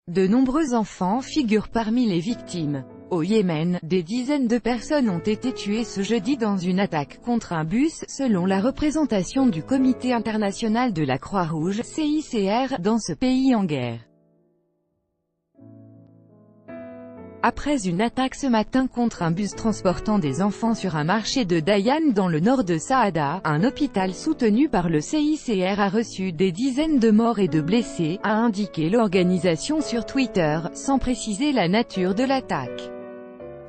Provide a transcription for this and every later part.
De nombreux enfants figurent parmi les victimes. Au Yémen, des dizaines de personnes ont été tuées ce jeudi dans une attaque contre un bus, selon la représentation du Comité international de la Croix-Rouge, CICR, dans ce pays en guerre. Après une attaque ce matin contre un bus transportant des enfants sur un marché de Dayan dans le nord de Saada, un hôpital soutenu par le CICR a reçu des dizaines de morts et de blessés, a indiqué l'organisation sur Twitter, sans préciser la nature de l'attaque.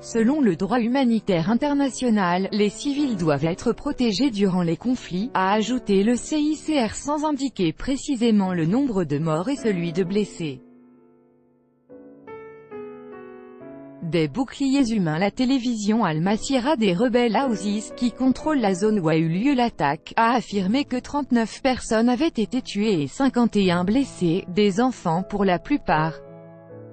Selon le droit humanitaire international, les civils doivent être protégés durant les conflits, a ajouté le CICR sans indiquer précisément le nombre de morts et celui de blessés. Des boucliers humains. La télévision Al-Masirah des rebelles Houthis, qui contrôle la zone où a eu lieu l'attaque, a affirmé que 39 personnes avaient été tuées et 51 blessées, des enfants pour la plupart.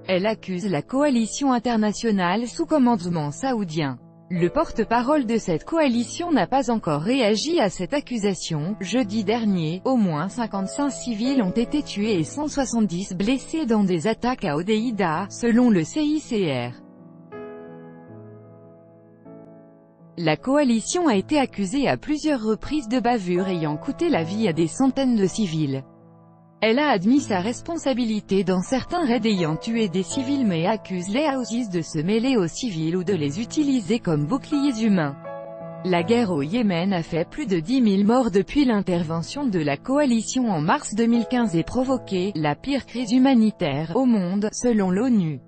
Elle accuse la coalition internationale sous commandement saoudien. Le porte-parole de cette coalition n'a pas encore réagi à cette accusation. Jeudi dernier, au moins 55 civils ont été tués et 170 blessés dans des attaques à Hodeïda, selon le CICR. La coalition a été accusée à plusieurs reprises de bavures ayant coûté la vie à des centaines de civils. Elle a admis sa responsabilité dans certains raids ayant tué des civils mais accuse les Houthis de se mêler aux civils ou de les utiliser comme boucliers humains. La guerre au Yémen a fait plus de 10 000 morts depuis l'intervention de la coalition en mars 2015 et provoqué « la pire crise humanitaire au monde » selon l'ONU.